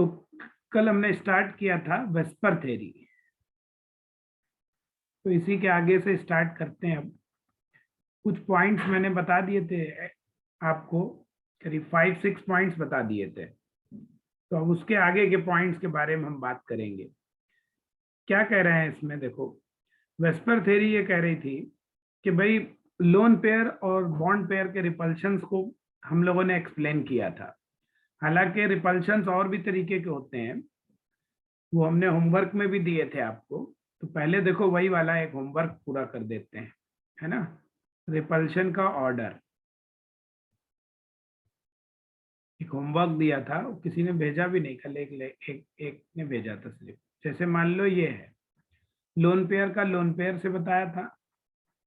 तो कल हमने स्टार्ट किया था वेस्पर थ्योरी, तो इसी के आगे से स्टार्ट करते हैं। अब कुछ पॉइंट्स मैंने बता दिए थे आपको, करीब 5-6 पॉइंट्स बता दिए थे, तो अब उसके आगे के पॉइंट्स के बारे में हम बात करेंगे। क्या कह रहे हैं इसमें, देखो वेस्पर थ्योरी ये कह रही थी कि भाई लोन पेयर और बॉन्ड पेयर के रिपल्शंस को हम लोगों ने एक्सप्लेन किया था। हालांकि रिपल्शंस और भी तरीके के होते हैं, वो हमने होमवर्क में भी दिए थे आपको। तो पहले देखो वही वाला एक होमवर्क पूरा कर देते हैं, है ना। रिपल्शन का ऑर्डर, एक होमवर्क दिया था, किसी ने भेजा भी नहीं, कल एक ने भेजा था सिर्फ। जैसे मान लो ये है लोन पेयर का, लोन पेयर से बताया था,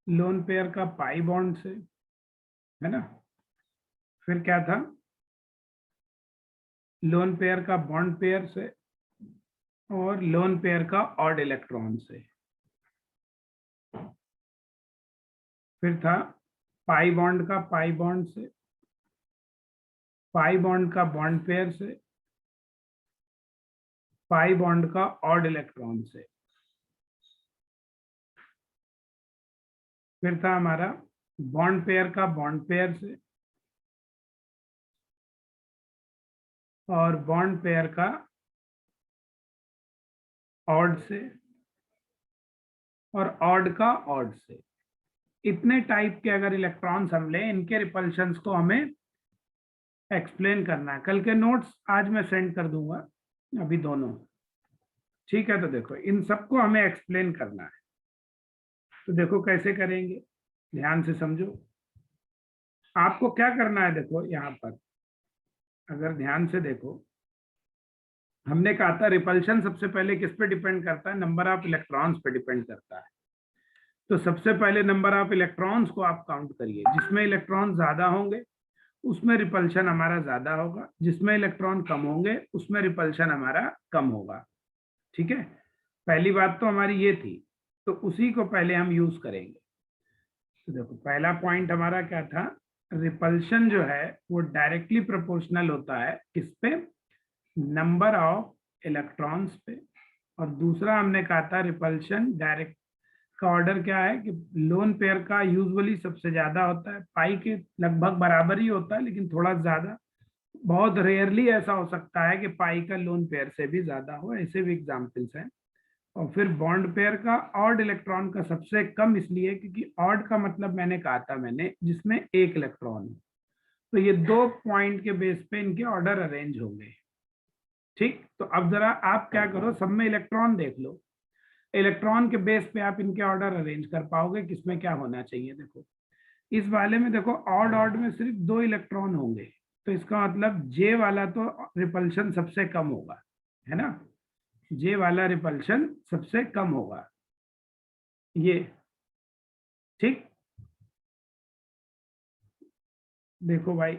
लोन पेयर का पाई बॉन्ड से, है ना। फिर क्या था, लोन पेयर का बॉन्ड पेयर से, और लोन पेयर का ऑड इलेक्ट्रॉन से। फिर था पाई बॉन्ड का पाई बॉन्ड से, पाई बॉन्ड का बॉन्ड पेयर से, पाई बॉन्ड का ऑड इलेक्ट्रॉन से। फिर था हमारा बॉन्ड पेयर का बॉन्ड पेयर से, और बॉन्ड पेयर का ऑड से, और ऑड का ऑड से। इतने टाइप के अगर इलेक्ट्रॉन्स हम लें, इनके रिपल्शंस को हमें एक्सप्लेन करना है। कल के नोट्स आज मैं सेंड कर दूंगा, अभी दोनों, ठीक है। तो देखो इन सबको हमें एक्सप्लेन करना है, तो देखो कैसे करेंगे, ध्यान से समझो। आपको क्या करना है, देखो यहाँ पर अगर ध्यान से देखो, हमने कहा था रिपल्शन सबसे पहले किस पे डिपेंड करता है, नंबर ऑफ इलेक्ट्रॉन्स पे डिपेंड करता है। तो सबसे पहले नंबर ऑफ इलेक्ट्रॉन्स को आप काउंट करिए, जिसमें इलेक्ट्रॉन ज्यादा होंगे उसमें रिपल्शन हमारा ज्यादा होगा, जिसमें इलेक्ट्रॉन कम होंगे उसमें रिपल्शन हमारा कम होगा, ठीक है। पहली बात तो हमारी ये थी, तो उसी को पहले हम यूज करेंगे। तो देखो पहला पॉइंट हमारा क्या था, रिपल्शन जो है वो डायरेक्टली प्रोपोर्शनल होता है किस पे, नंबर ऑफ इलेक्ट्रॉन्स पे। और दूसरा हमने कहा था रिपल्शन डायरेक्ट का ऑर्डर क्या है कि लोन पेयर का यूजुअली सबसे ज्यादा होता है, पाई के लगभग बराबर ही होता है लेकिन थोड़ा ज्यादा। बहुत रेयरली ऐसा हो सकता है कि पाई का लोन पेयर से भी ज्यादा हो, ऐसे भी एग्जाम्पल्स हैं। और फिर बॉन्ड पेयर का ऑड इलेक्ट्रॉन का सबसे कम, इसलिए क्योंकि ऑड का मतलब मैंने कहा था जिसमें एक इलेक्ट्रॉन है। तो ये 2 पॉइंट के बेस पे इनके ऑर्डर अरेंज होंगे, ठीक। तो अब जरा आप क्या करो, सब में इलेक्ट्रॉन देख लो, इलेक्ट्रॉन के बेस पे आप इनके ऑर्डर अरेंज कर पाओगे, किसमें क्या होना चाहिए। देखो इस वाले में देखो ऑड ऑड में सिर्फ 2 इलेक्ट्रॉन होंगे, तो इसका मतलब जे वाला तो रिपल्शन सबसे कम होगा, है ना। जे वाला रिपल्शन सबसे कम होगा, ये, ठीक। देखो भाई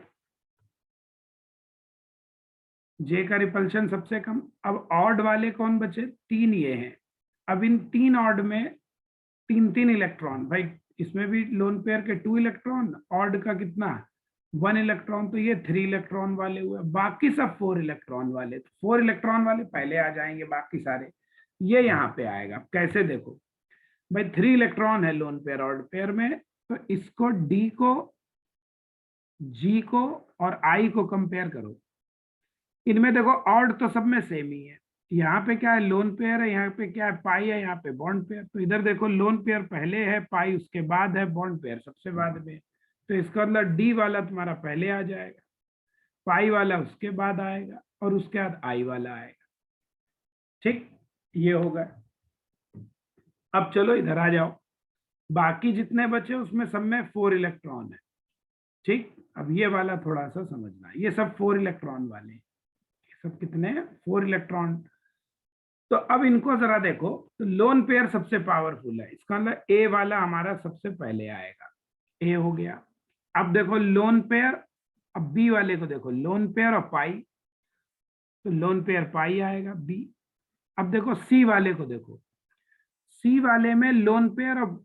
जे का रिपल्शन सबसे कम। अब ऑड वाले कौन बचे, 3 ये हैं। अब इन 3 ऑड में 3-3 इलेक्ट्रॉन, भाई इसमें भी लोन पेयर के 2 इलेक्ट्रॉन, ऑड का कितना 1 इलेक्ट्रॉन, तो ये 3 इलेक्ट्रॉन वाले हुए। बाकी सब 4 इलेक्ट्रॉन वाले, तो 4 इलेक्ट्रॉन वाले पहले आ जाएंगे, बाकी सारे ये यहाँ पे आएगा। कैसे, देखो भाई 3 इलेक्ट्रॉन है लोन पेयर ऑड पेयर में, तो इसको डी को, जी को और आई को कंपेयर करो। इनमें देखो ऑड तो सब में सेम ही है, यहाँ पे क्या है लोन पेयर है, यहाँ पे क्या है पाई है, यहाँ पे बॉन्ड पेयर। तो इधर देखो लोन पेयर पहले है, पाई उसके बाद है, बॉन्ड पेयर सबसे बाद में। तो इसका मतलब डी वाला तुम्हारा पहले आ जाएगा, पाई वाला उसके बाद आएगा, और उसके बाद आई वाला आएगा, ठीक। ये होगा। अब चलो इधर आ जाओ, बाकी जितने बचे उसमें सब में 4 इलेक्ट्रॉन है, ठीक। अब ये वाला थोड़ा सा समझना, ये सब 4 इलेक्ट्रॉन वाले, ये सब कितने हैं, 4 इलेक्ट्रॉन। तो अब इनको जरा देखो, तो लोन पेयर सबसे पावरफुल है, इसका मतलब ए वाला हमारा सबसे पहले आएगा, ए हो गया। अब देखो लोन पेयर, अब बी वाले को देखो, लोन पेयर और पाई, तो लोन पेयर पाई आएगा बी। अब देखो सी वाले को देखो, सी वाले में लोन पेयर और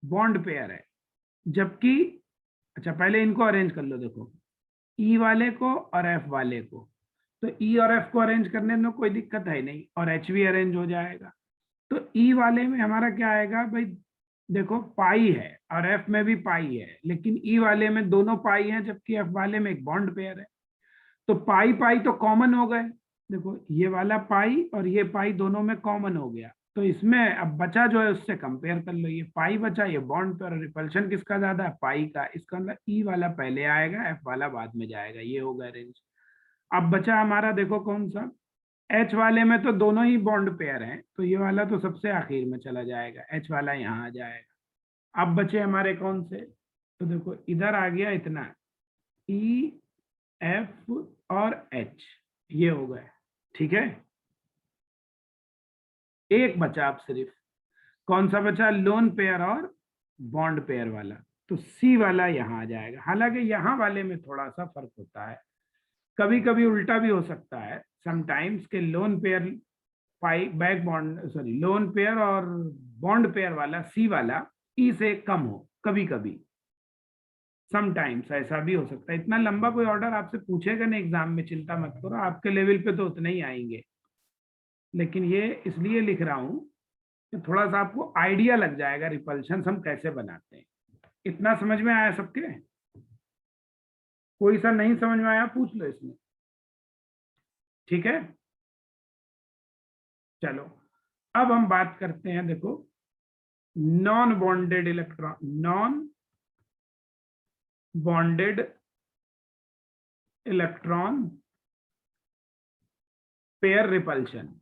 बॉन्ड पेयर है, जबकि, अच्छा पहले इनको अरेंज कर लो, देखो ई वाले को और एफ वाले को, तो ई और एफ को अरेंज करने में कोई दिक्कत है नहीं, और एच भी अरेंज हो जाएगा। तो ई वाले में हमारा क्या आएगा भाई, देखो पाई है और एफ में भी पाई है, लेकिन ई वाले में दोनों पाई हैं जबकि एफ वाले में एक बॉन्ड पेयर है। तो पाई पाई तो कॉमन हो गए, देखो ये वाला पाई और ये पाई दोनों में कॉमन हो गया। तो इसमें अब बचा जो है उससे कंपेयर कर लो, ये पाई बचा, ये बॉन्ड पेयर, रिपल्शन किसका ज्यादा है, पाई का। इसका मतलब ई वाला पहले आएगा, एफ वाला बाद में जाएगा, ये होगा रेंज। अब बचा हमारा देखो कौन सा, एच वाले में तो दोनों ही बॉन्ड पेयर हैं, तो ये वाला तो सबसे आखिर में चला जाएगा, एच वाला यहाँ आ जाएगा। अब बचे हमारे कौन से, तो देखो इधर आ गया इतना, ई एफ और एच, ये हो गए, ठीक है। एक बचा अब सिर्फ, कौन सा बचा, लोन पेयर और बॉन्ड पेयर वाला, तो सी वाला यहाँ आ जाएगा। हालांकि यहाँ वाले में थोड़ा सा फर्क होता है, कभी कभी उल्टा भी हो सकता है समटाइम्स के lone pair pi back bond sorry lone pair और बॉन्ड पेयर वाला सी वाला ई से कम हो, कभी कभी समटाइम्स ऐसा भी हो सकता है। इतना लंबा कोई ऑर्डर आपसे पूछेगा नहीं एग्जाम में, चिंता मत करो, आपके लेवल पे तो उतने ही आएंगे, लेकिन ये इसलिए लिख रहा हूं कि थोड़ा सा आपको आइडिया लग जाएगा रिपल्शन हम कैसे बनाते हैं। इतना समझ में आया सबके, कोई सा नहीं समझ में आया पूछ लो इसमें, ठीक है। चलो अब हम बात करते हैं, देखो non bonded electron, non bonded electron pair repulsion.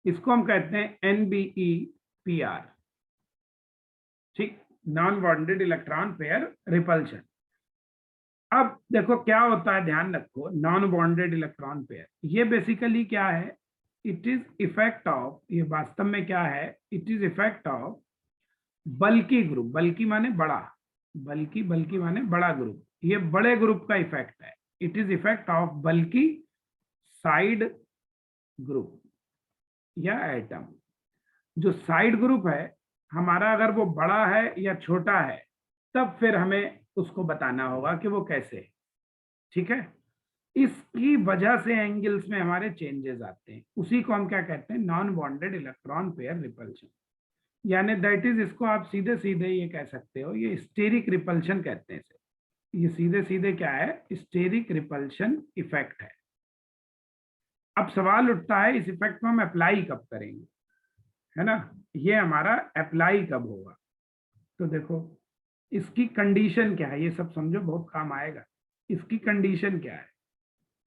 इसको हम कहते हैं NBEPR, ठीक, non bonded electron pair repulsion. अब देखो क्या होता है, ध्यान रखो, नॉन बॉन्डेड इलेक्ट्रॉन पेयर ये बेसिकली क्या है, इट इज इफेक्ट ऑफ, ये वास्तव में क्या है, it is effect of bulky group, bulky माने बड़ा, बल्की माने बड़ा ग्रुप, ये बड़े ग्रुप का इफेक्ट है। It is effect of bulky side group या एटम। जो साइड ग्रुप है हमारा, अगर वो बड़ा है या छोटा है, तब फिर हमें उसको बताना होगा कि वो कैसे, ठीक है। इसकी वजह से एंगल्स में हमारे चेंजेस आते हैं, उसी को हम क्या कहते हैं, non bonded electron pair repulsion. यानी दैट इज, इसको आप सीधे सीधे ये कह सकते हो, ये स्टेरिक रिपल्शन कहते हैं इसे। ये सीधे सीधे क्या है, स्टेरिक रिपल्शन इफेक्ट है। अब सवाल उठता है इस इफेक्ट को हम अप्लाई कब करेंगे, है ना, ये हमारा अप्लाई कब होगा। तो देखो इसकी कंडीशन क्या है, ये सब समझो बहुत काम आएगा। इसकी कंडीशन क्या है,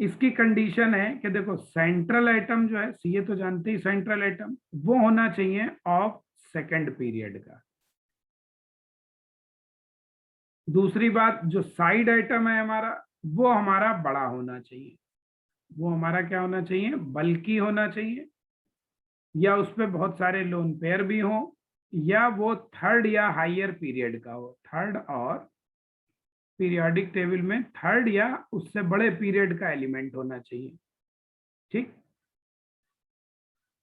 इसकी कंडीशन है कि देखो सेंट्रल एटम जो है, ये तो जानते ही सेंट्रल एटम, वो होना चाहिए ऑफ सेकंड पीरियड का। दूसरी बात, जो साइड एटम है हमारा, वो हमारा बड़ा होना चाहिए, वो हमारा क्या होना चाहिए, बल्कि होना चाहिए, या उस पर बहुत सारे लोन पेयर भी हो, या वो थर्ड या हायर पीरियड का हो, थर्ड और पीरियोडिक टेबल में थर्ड या उससे बड़े पीरियड का एलिमेंट होना चाहिए, ठीक।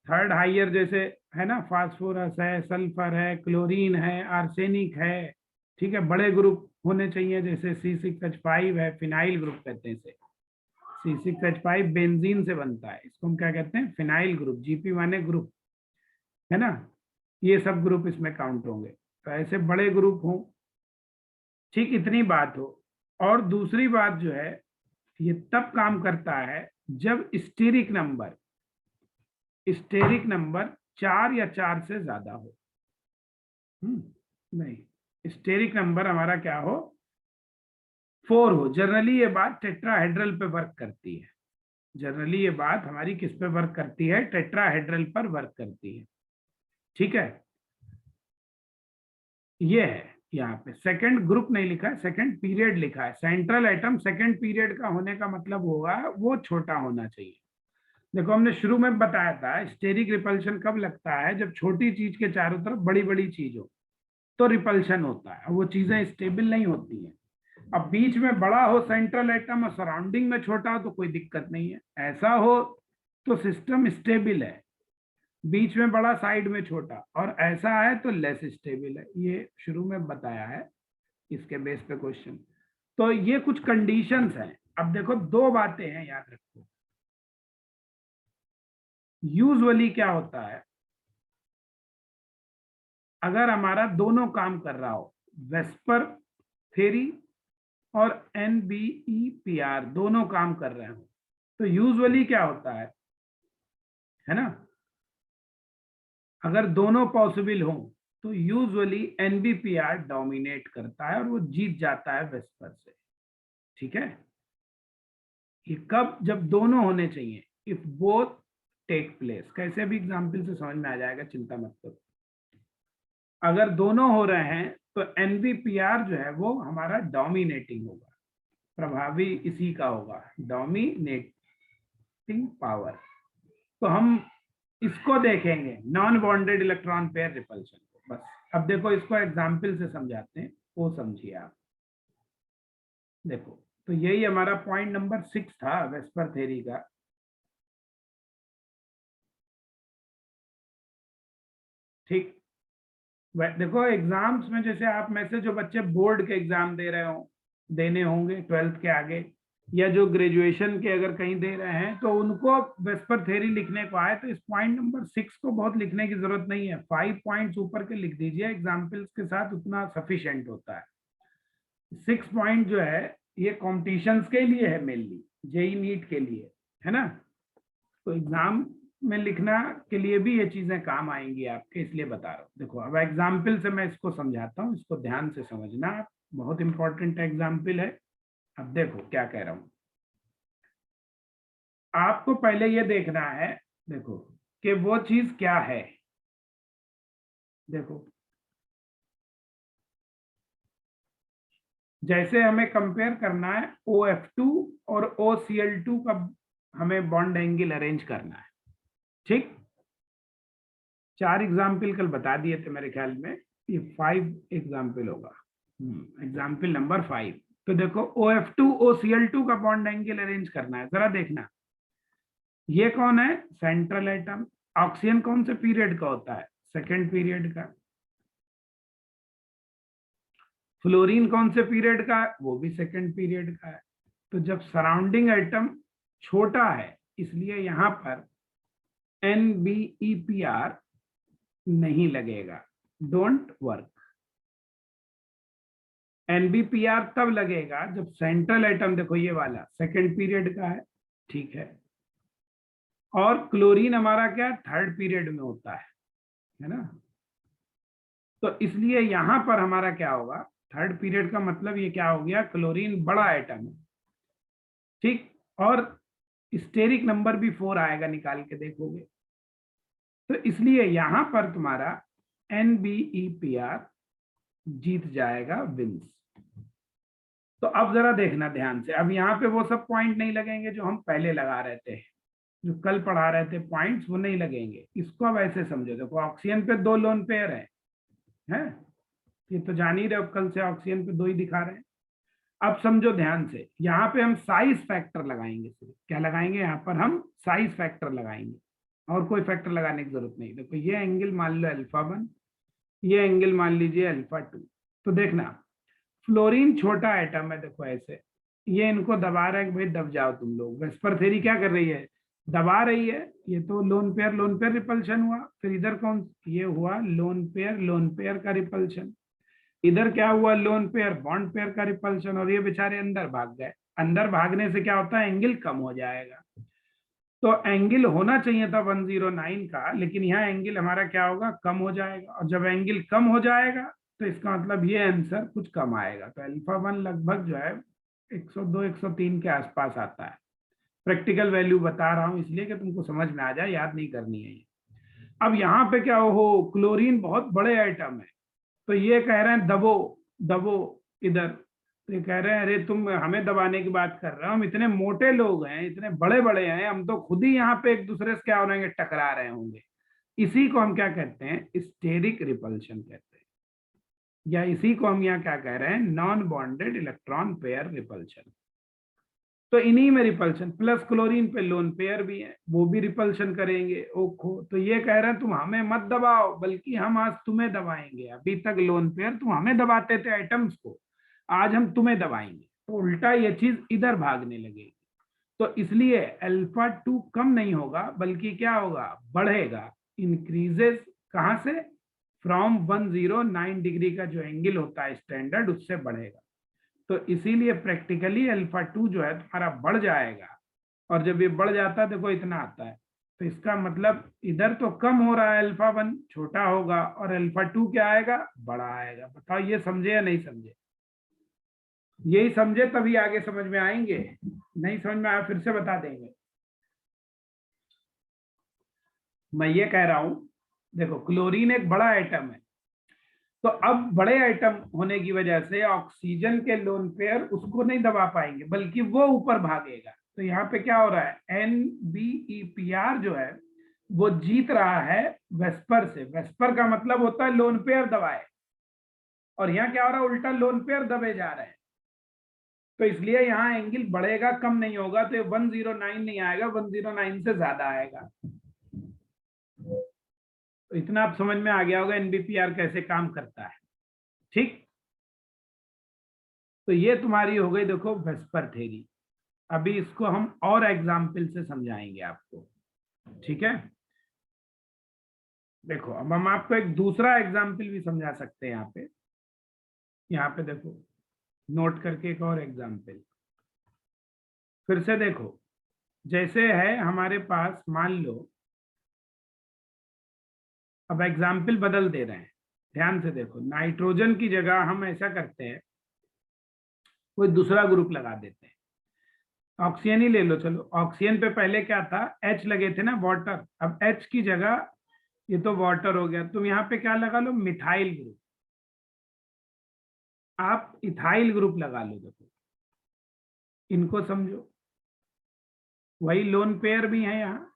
थर्ड हायर जैसे है ना, फास्फोरस है, सल्फर है, क्लोरीन है, आर्सेनिक है, ठीक है। बड़े ग्रुप होने चाहिए, जैसे C6H5 है, फिनाइल ग्रुप कहते हैं इसे। C6H5 बेंजीन से बनता है, इसको हम क्या कहते हैं, फिनाइल ग्रुप, जीपी माने ग्रुप, है ना। ये सब ग्रुप इसमें काउंट होंगे, तो ऐसे बड़े ग्रुप हो, ठीक, इतनी बात हो। और दूसरी बात जो है, ये तब काम करता है जब स्टेरिक नंबर 4 या 4 से ज्यादा हो। नहीं, स्टेरिक नंबर हमारा क्या हो, 4 हो। जनरली ये बात टेट्राहेड्रल पे वर्क करती है, जनरली ये बात हमारी किस पे वर्क करती है, टेट्राहेड्रल पर वर्क करती है, ठीक है। ये है यहाँ पे सेकंड ग्रुप नहीं लिखा है, सेकंड पीरियड लिखा है। सेंट्रल एटम सेकंड पीरियड का होने का मतलब होगा वो छोटा होना चाहिए। देखो हमने शुरू में बताया था स्टेरिक रिपल्शन कब लगता है, जब छोटी चीज के चारों तरफ बड़ी बड़ी चीज हो तो रिपल्शन होता है, वो चीजें स्टेबल नहीं होती हैं। अब बीच में बड़ा हो सेंट्रल एटम और सराउंडिंग में छोटा हो तो कोई दिक्कत नहीं है, ऐसा हो तो सिस्टम स्टेबल है, बीच में बड़ा साइड में छोटा, और ऐसा है तो लेस स्टेबल है। ये शुरू में बताया है, इसके बेस पे क्वेश्चन। तो ये कुछ कंडीशंस हैं। अब देखो दो बातें हैं, याद रखो। यूजुअली क्या होता है, अगर हमारा दोनों काम कर रहा हो, वेस्पर थ्योरी और NBEPR दोनों काम कर रहे हो, तो यूजुअली क्या होता है ना, अगर दोनों पॉसिबल हो तो यूजुअली NBPR डोमिनेट करता है और वो जीत जाता है वेस्पर से। ठीक है, ये कब, जब दोनों होने चाहिए, इफ बोथ टेक प्लेस। कैसे भी एग्जाम्पल से समझ में आ जाएगा, चिंता मत करो। अगर दोनों हो रहे हैं तो NBPR जो है वो हमारा डोमिनेटिंग होगा, प्रभावी इसी का होगा, डोमिनेटिंग पावर। तो हम इसको देखेंगे, non bonded electron pair repulsion को। बस अब देखो इसको एग्जाम्पल से समझाते हैं, वो समझिए आप। देखो, तो यही हमारा पॉइंट नंबर 6 था वेस्पर थ्योरी का। ठीक, देखो एग्जाम्स में, जैसे आप में से जो बच्चे बोर्ड के एग्जाम दे रहे हो, देने होंगे 12th के आगे, या जो ग्रेजुएशन के अगर कहीं दे रहे हैं, तो उनको वेस्पर थ्योरी लिखने को आए तो इस पॉइंट नंबर 6 को बहुत लिखने की जरूरत नहीं है। 5 पॉइंट्स ऊपर के लिख दीजिए एग्जाम्पल्स के साथ, उतना सफिशिएंट होता है। 6 पॉइंट जो है ये कॉम्पिटिशन्स के लिए है, मेनली जेई नीट के लिए, है ना। तो एग्जाम में लिखना के लिए भी ये चीजें काम आएंगी आपके, इसलिए बता रहा हूँ। देखो अब एग्जाम्पल से मैं इसको समझाता हूँ, इसको ध्यान से समझना आप, बहुत इंपॉर्टेंट एग्जाम्पल है। अब देखो क्या कह रहा हूँ, आपको पहले ये देखना है, देखो कि वो चीज क्या है। देखो जैसे हमें कंपेयर करना है OF2 और OCl2 का, हमें बॉन्ड एंगल अरेंज करना है। ठीक, 4 एग्जाम्पल कल बता दिए थे मेरे ख्याल में, ये 5 एग्जाम्पल होगा, एग्जाम्पल नंबर 5। तो देखो OF2 OCl2 का बॉन्ड एंगल अरेंज करना है, जरा देखना। ये कौन है, सेंट्रल एटम। ऑक्सीजन कौन से पीरियड का होता है, सेकेंड पीरियड का। फ्लोरीन कौन से पीरियड का है, वो भी सेकेंड पीरियड का है। तो जब सराउंडिंग एटम छोटा है, इसलिए यहां पर NBEPR नहीं लगेगा, डोंट वर्क। NBPR तब लगेगा जब सेंट्रल एटम, देखो ये वाला सेकेंड पीरियड का है, ठीक है, और क्लोरीन हमारा क्या, थर्ड पीरियड में होता है ना। तो इसलिए यहां पर हमारा क्या होगा, थर्ड पीरियड का मतलब ये क्या हो गया, क्लोरीन बड़ा एटम है। ठीक, और स्टेरिक नंबर भी 4 आएगा, निकाल के देखोगे। तो इसलिए यहां पर तुम्हारा NBEPR जीत जाएगा, विंस। तो अब जरा देखना ध्यान से, अब यहाँ पे वो सब पॉइंट नहीं लगेंगे जो हम पहले लगा रहे थे, जो कल पढ़ा रहे थे पॉइंट्स, वो नहीं लगेंगे। इसको अब ऐसे समझो, देखो ऑक्सीजन पे 2 लोन पेयर है, ये तो जान ही रहे हो, कल से ऑक्सीजन पे 2 ही दिखा रहे हैं। अब समझो ध्यान से, यहाँ पे हम साइज फैक्टर लगाएंगे, सिर्फ क्या लगाएंगे, यहाँ पर हम साइज फैक्टर लगाएंगे, और कोई फैक्टर लगाने की जरूरत नहीं। देखो ये एंगल मान लो α1, ये एंगल मान लीजिए α2। तो देखना, फ्लोरीन छोटा एटम है, देखो ऐसे, ये इनको दबा रहा है कि भाई दब जाओ तुम लोग। वेस्पर थ्योरी क्या कर रही है, दबा रही है। ये तो लोन पेयर रिपल्शन हुआ, फिर इधर कौन, ये हुआ लोन पेयर का रिपल्शन, इधर क्या हुआ, लोन पेयर बॉन्ड पेयर का रिपल्शन, और ये बेचारे अंदर भाग गए। अंदर भागने से क्या होता है, एंगल कम हो जाएगा। तो एंगल होना चाहिए था 109 का, लेकिन यहाँ एंगल हमारा क्या होगा, कम हो जाएगा। और जब एंगल कम हो जाएगा तो इसका मतलब ये आंसर कुछ कम आएगा। तो α1 लगभग जो है 102 103 के आसपास आता है। प्रैक्टिकल वैल्यू बता रहा हूं इसलिए कि तुमको समझ में आ जाए, याद नहीं करनी है ये। अब यहाँ पे क्या हो, क्लोरीन बहुत बड़े आइटम है, तो ये कह रहे हैं दबो दबो इधर। तो ये कह रहे हैं अरे तुम हमें दबाने की बात कर रहे हो, हम इतने मोटे लोग हैं, इतने बड़े बड़े हैं, हम तो खुद ही यहाँ पे एक दूसरे से क्या हो रहे हैं, टकरा रहे होंगे। इसी को हम क्या कहते हैं, स्टेरिक रिपल्शन कहते हैं, या इसी को हम यहाँ क्या कह रहे हैं, non bonded electron pair repulsion. तो इन्हीं में रिपल्शन, प्लस क्लोरीन पे लोन पेयर भी है, वो भी रिपल्शन करेंगे। ओखो, तो ये कह रहे हैं तुम हमें मत दबाओ, बल्कि हम आज तुम्हें दबाएंगे। अभी तक लोन पेयर तुम हमें दबाते थे एटम्स को, आज हम तुम्हें दबाएंगे, तो उल्टा ये चीज इधर भागने लगेगी। तो इसलिए अल्फा 2 कम नहीं होगा बल्कि क्या होगा, बढ़ेगा, इंक्रीजेस। कहां से? फ्रॉम 109 डिग्री का जो एंगल होता है स्टैंडर्ड, उससे बढ़ेगा। तो इसीलिए प्रैक्टिकली अल्फा 2 जो है तुम्हारा बढ़ जाएगा। और जब ये बढ़ जाता है, देखो इतना आता है, तो इसका मतलब इधर तो कम हो रहा है, अल्फा 1 छोटा होगा और अल्फा 2 क्या आएगा, बड़ा आएगा। बताओ ये समझे या नहीं समझे? यही समझे तभी आगे समझ में आएंगे, नहीं समझ में आया फिर से बता देंगे। मैं ये कह रहा हूं, देखो क्लोरीन एक बड़ा आइटम है, तो अब बड़े आइटम होने की वजह से ऑक्सीजन के लोन पेयर उसको नहीं दबा पाएंगे, बल्कि वो ऊपर भागेगा। तो यहाँ पे क्या हो रहा है, NBEPR जो है वो जीत रहा है वेस्पर से। वेस्पर का मतलब होता है लोन पेयर दबाए, और यहाँ क्या हो रहा है, उल्टा लोन पेयर दबे जा रहे हैं। तो इसलिए यहाँ एंगल बढ़ेगा, कम नहीं होगा। तो 109 नहीं आएगा, 109 से ज्यादा आएगा। तो इतना आप समझ में आ गया होगा NBPR कैसे काम करता है। ठीक, तो ये तुम्हारी हो गई देखो वेस्पर थ्योरी। अभी इसको हम और एग्जाम्पल से समझाएंगे आपको, ठीक है। देखो अब हम आपको एक दूसरा एग्जाम्पल भी समझा सकते हैं। यहाँ पे देखो, नोट करके एक और एग्जाम्पल फिर से देखो। जैसे है हमारे पास, मान लो, अब एग्जाम्पल बदल दे रहे हैं, ध्यान से देखो। नाइट्रोजन की जगह हम ऐसा करते हैं, कोई दूसरा ग्रुप लगा देते हैं। ऑक्सीजन ही ले लो, चलो। ऑक्सीजन पे पहले क्या था, H लगे थे ना, वाटर। अब H की जगह, ये तो वाटर हो गया, तुम यहाँ पे क्या लगा लो, मिथाइल ग्रुप। आप इथाइल ग्रुप लगा लो। देखो इनको समझो, वही लोन पेयर भी है यहाँ।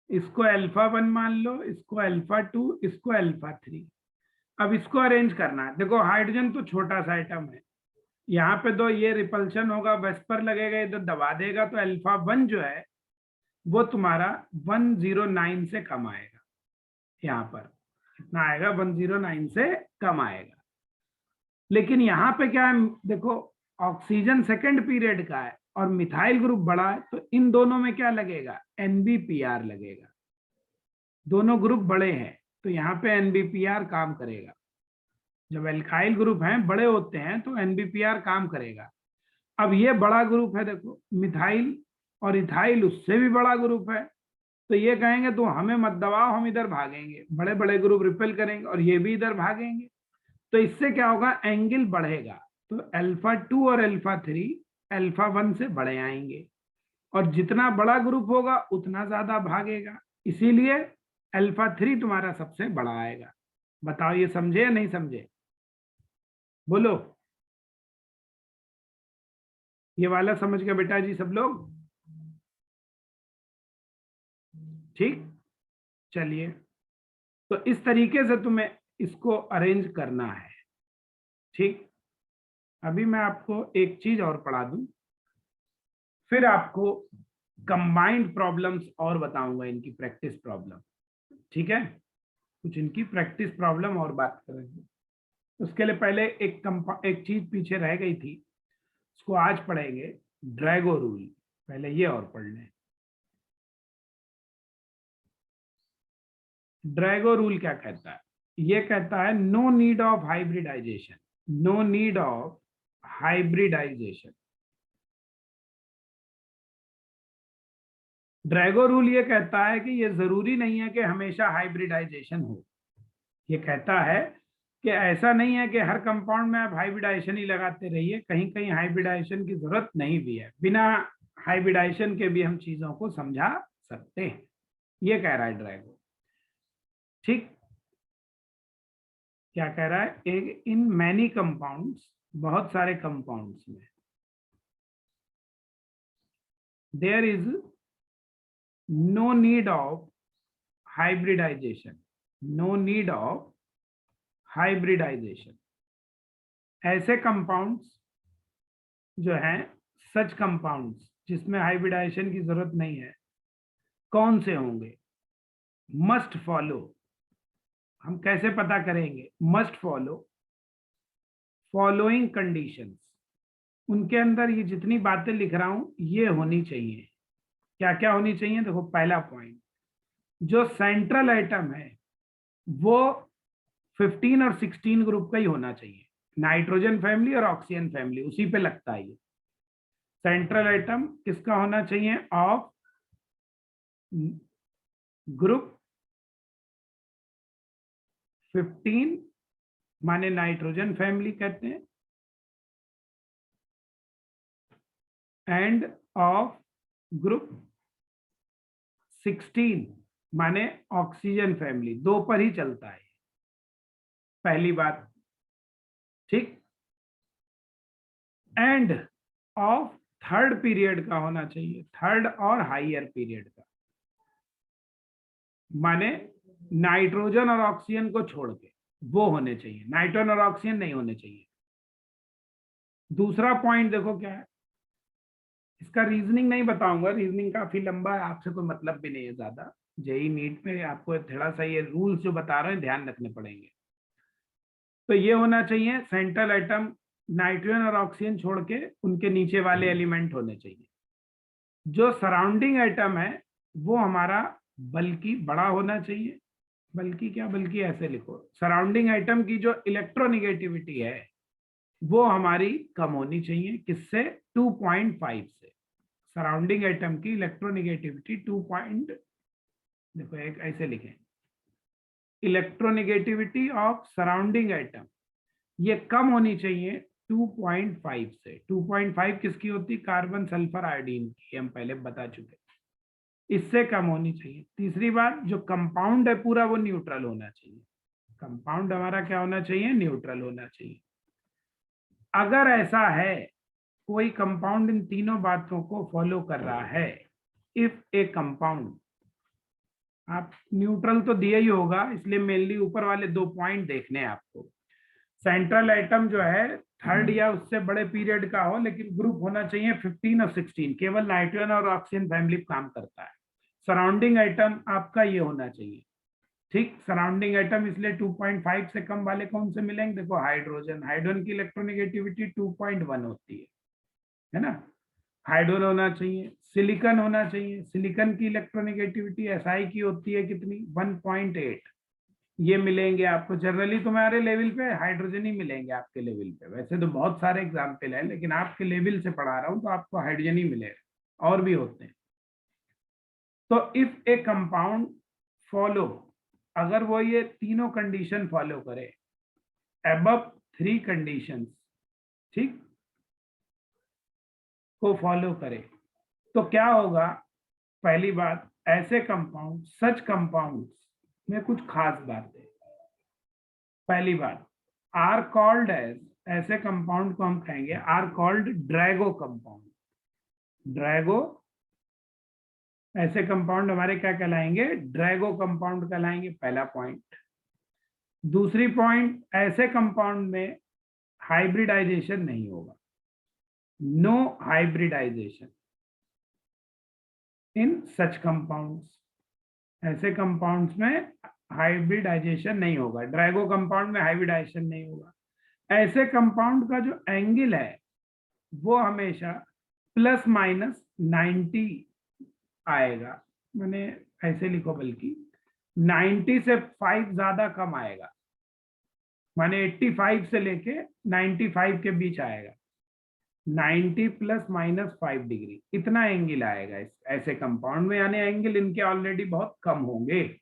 इसको अल्फा 1 मान लो, इसको अल्फा 2, इसको अल्फा 3। अब इसको अरेंज करना है। देखो हाइड्रोजन तो छोटा सा आइटम है, यहाँ पे दो ये रिपल्शन होगा, वेस्पर लगेगा, इधर दबा देगा, तो अल्फा 1 जो है वो तुम्हारा 109 से कम आएगा। यहाँ पर कितना आएगा, 109 से कम आएगा। लेकिन यहाँ पे क्या है, देखो ऑक्सीजन सेकेंड पीरियड का है और मिथाइल ग्रुप बड़ा है, तो इन दोनों में क्या लगेगा, NBPR लगेगा। दोनों ग्रुप बड़े हैं, तो यहाँ पे NBPR काम करेगा। जब एल्काइल ग्रुप हैं, बड़े होते हैं, तो NBPR काम करेगा। अब ये बड़ा ग्रुप है, देखो मिथाइल और इथाइल उससे भी बड़ा ग्रुप है, तो ये कहेंगे तो हमें मत दबाओ, हम इधर भागेंगे। बड़े बड़े ग्रुप रिपेल करेंगे और ये भी इधर भागेंगे, तो इससे क्या होगा, एंगल बढ़ेगा। तो अल्फा 2 और अल्फा 3 अल्फा 1 से बड़े आएंगे, और जितना बड़ा ग्रुप होगा उतना ज्यादा भागेगा। इसीलिए अल्फा 3 तुम्हारा सबसे बड़ा आएगा। बताओ ये समझे या नहीं समझे? बोलो, ये वाला समझ गए बेटा जी सब लोग? ठीक, चलिए। तो इस तरीके से तुम्हें इसको अरेंज करना है। ठीक, अभी मैं आपको एक चीज और पढ़ा दूं, फिर आपको कंबाइंड प्रॉब्लम्स और बताऊंगा, इनकी प्रैक्टिस प्रॉब्लम। ठीक है, कुछ इनकी प्रैक्टिस प्रॉब्लम और बात करेंगे। उसके लिए पहले एक चीज पीछे रह गई थी, उसको आज पढ़ेंगे, ड्रैगो रूल। पहले ये और पढ़ लें। ड्रैगो रूल क्या कहता है? ये कहता है no need of hybridisation, no need of hybridisation. Drago rule ये कहता है कि ये जरूरी नहीं है कि हमेशा हाइब्रिडाइजेशन हो। ये कहता है कि ऐसा नहीं है कि हर कंपाउंड में आप हाइब्रिडाइजेशन ही लगाते रहिए, कहीं कहीं हाइब्रिडाइजेशन की जरूरत नहीं भी है। बिना हाइब्रिडाइजेशन के भी हम चीजों को समझा सकते हैं, ये कह रहा है ड्रैगो। ठीक, क्या कह रहा है, एक इन मैनी कंपाउंड्स, बहुत सारे कंपाउंड्स में there is no need of hybridisation, no need of hybridisation. ऐसे कंपाउंड्स जो हैं, सच कंपाउंड्स जिसमें हाइब्रिडाइजेशन की जरूरत नहीं है, कौन से होंगे? मस्ट फॉलो हम कैसे पता करेंगे? Must follow following conditions. उनके अंदर ये जितनी बातें लिख रहा हूं ये होनी चाहिए। क्या क्या होनी चाहिए? देखो, पहला पॉइंट, जो सेंट्रल एटम है वो 15 और 16 ग्रुप का ही होना चाहिए। नाइट्रोजन फैमिली और ऑक्सीजन फैमिली उसी पे लगता है। ये सेंट्रल एटम किसका होना चाहिए? ऑफ ग्रुप 15, माने नाइट्रोजन फैमिली कहते हैं, एंड ऑफ ग्रुप 16 माने ऑक्सीजन फैमिली। दो पर ही चलता है, पहली बात। ठीक। एंड ऑफ थर्ड पीरियड का होना चाहिए, थर्ड और हायर पीरियड का, माने नाइट्रोजन और ऑक्सीजन को छोड़ के वो होने चाहिए, नाइट्रोजन और ऑक्सीजन नहीं होने चाहिए। दूसरा पॉइंट देखो क्या है, इसका रीजनिंग नहीं बताऊंगा, रीजनिंग काफी लंबा है, आपसे कोई मतलब भी नहीं है ज्यादा। जेई नीट में आपको थोड़ा सा ये रूल्स जो बता रहे हैं ध्यान रखने पड़ेंगे। तो ये होना चाहिए सेंट्रल एटम, नाइट्रोजन और ऑक्सीजन छोड़ के उनके नीचे वाले एलिमेंट होने चाहिए। जो सराउंडिंग एटम है वो हमारा बल्कि बड़ा होना चाहिए। बल्कि क्या, बल्कि ऐसे लिखो, सराउंडिंग एटम की जो इलेक्ट्रोनिगेटिविटी है वो हमारी कम होनी चाहिए। किससे? 2.5 से। सराउंडिंग एटम की इलेक्ट्रोनिगेटिविटी 2 पॉइंट, देखो एक ऐसे लिखें, इलेक्ट्रोनिगेटिविटी ऑफ सराउंडिंग एटम ये कम होनी चाहिए 2.5 से। 2.5 किसकी होती? कार्बन सल्फर आयोडीन की, हम पहले बता चुके। इससे कम होनी चाहिए। तीसरी बात, जो कंपाउंड है पूरा वो न्यूट्रल होना चाहिए। कंपाउंड हमारा क्या होना चाहिए? न्यूट्रल होना चाहिए। अगर ऐसा है, कोई कंपाउंड इन तीनों बातों को फॉलो कर रहा है, इफ ए कंपाउंड, आप न्यूट्रल तो दिया ही होगा, इसलिए मेनली ऊपर वाले 2 पॉइंट देखने हैं आपको। सेंट्रल एटम जो है थर्ड या उससे बड़े पीरियड का हो, लेकिन ग्रुप होना चाहिए 15 और 16, केवल नाइट्रोजन और ऑक्सीजन फैमिली काम करता है। सराउंडिंग एटम आपका ये होना चाहिए। ठीक। सराउंडिंग एटम इसलिए 2.5 से कम वाले कौन से मिलेंगे? देखो, हाइड्रोजन, हाइड्रोजन की इलेक्ट्रोनिगेटिविटी 2.1 होती है ना। हाइड्रोजन होना चाहिए। सिलिकॉन होना चाहिए, सिलिकॉन की इलेक्ट्रोनिगेटिविटी एसआई की होती है कितनी? 1.8। ये मिलेंगे आपको जनरली, तुम्हारे लेवल पे हाइड्रोजन ही मिलेंगे आपके लेवल पे। वैसे तो बहुत सारे एग्जाम्पल है, लेकिन आपके लेवल से पढ़ा रहा हूं तो आपको हाइड्रोजन ही मिलेगा, और भी होते हैं। तो इफ ए कंपाउंड फॉलो, अगर वो ये तीनों कंडीशन फॉलो करे, अबव 3 कंडीशंस, ठीक, को फॉलो करे, तो क्या होगा? पहली बात, ऐसे कंपाउंड, सच कंपाउंड्स में कुछ खास बातें। पहली बात, आर कॉल्ड एज, ऐसे कंपाउंड को हम कहेंगे are called Drago compound. Drago, ऐसे कंपाउंड हमारे क्या कहलाएंगे? ड्रैगो कंपाउंड कहलाएंगे, पहला पॉइंट। दूसरी पॉइंट, ऐसे कंपाउंड में हाइब्रिडाइजेशन नहीं होगा, नो हाइब्रिडाइजेशन इन सच कंपाउंड्स। ऐसे कंपाउंड्स में हाइब्रिडाइजेशन नहीं होगा, ड्रैगो कंपाउंड में हाइब्रिडाइजेशन नहीं होगा। ऐसे कंपाउंड का जो एंगल है वो हमेशा ±90 आएगा, मैंने ऐसे लिखो, बल्कि 90 से 5 ज्यादा कम आएगा, माने 85 से लेके 95 के बीच आएगा। 90 ±5 डिग्री इतना एंगल आएगा इस ऐसे कंपाउंड में, यानी एंगल इनके ऑलरेडी बहुत कम होंगे।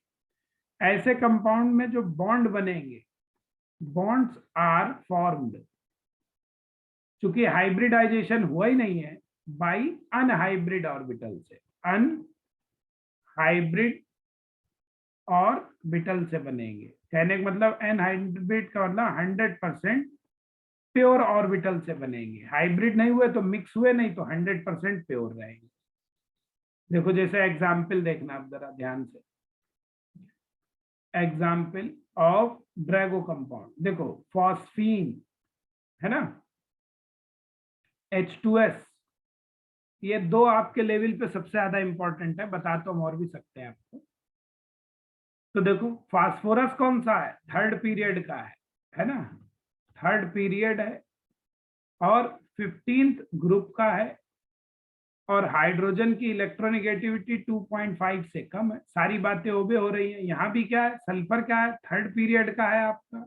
ऐसे कंपाउंड में जो बॉन्ड बनेंगे, बॉन्ड्स आर फॉर्म्ड, चूंकि हाइब्रिडाइजेशन हुआ ही नहीं है, बाई अनहाइब्रिड ऑर्बिटल से। अनहाइब्रिड ऑर्बिटल से बनेंगे, कहने का मतलब अनहाइब्रिड का मतलब 100% प्योर ऑर्बिटल से बनेंगे। हाइब्रिड नहीं हुए तो मिक्स हुए, नहीं तो 100% प्योर रहेंगे। देखो, जैसे एग्जाम्पल देखना आप जरा ध्यान से, एग्जाम्पल ऑफ ड्रैगो कंपाउंड देखो, फॉस्फीन है ना, H2S, ये दो आपके लेवल पे सबसे ज्यादा इंपॉर्टेंट है, बता तो हम और भी सकते हैं आपको। तो देखो फास्फोरस कौन सा है, थर्ड पीरियड का है ना, थर्ड पीरियड है और 15th ग्रुप का है, और हाइड्रोजन की इलेक्ट्रोनेगेटिविटी 2.5 से कम है। सारी बातें ओबे हो रही हैं। यहाँ भी क्या है, सल्फर क्या है, थर्ड पीरियड का है आपका,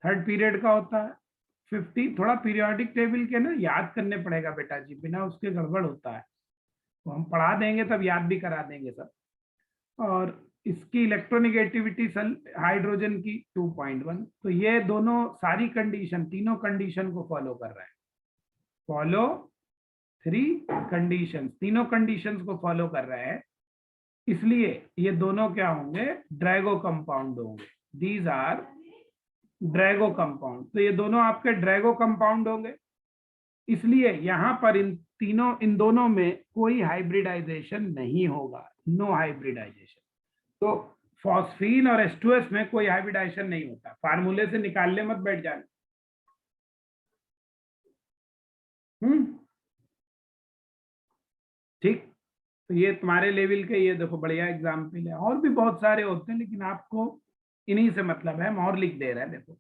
थर्ड पीरियड का होता है 50। थोड़ा पीरियोडिक टेबल के ना याद करने पड़ेगा बेटा जी, बिना उसके गड़बड़ होता है। तो हम पढ़ा देंगे तब याद भी करा देंगे सब। और इसकी इलेक्ट्रोनेगेटिविटी हाइड्रोजन की 2.1। तो ये दोनों सारी कंडीशन, तीनों कंडीशन को फॉलो कर रहा है। फॉलो 3 कंडीशंस, तीनों कंडीशंस को फॉलो कर रहा है, इसलिए ये दोनों क्या होंगे, ड्रैगो कंपाउंड होंगे। These are Drago compound. तो ये दोनों आपके ड्रैगो कंपाउंड होंगे, इसलिए यहां पर इन दोनों में कोई हाइब्रिडाइजेशन नहीं होगा, नो हाइब्रिडाइजेशन। तो फॉस्फीन और H2S में कोई हाइब्रिडाइजेशन नहीं होता। फार्मूले से निकालने मत बैठ जाना। ठीक, तो ये तुम्हारे लेवल के, ये देखो बढ़िया एग्जाम्पल है। और भी बहुत सारे होते हैं, लेकिन आपको इन्हीं से मतलब है, हम और लिख दे रहे हैं। देखो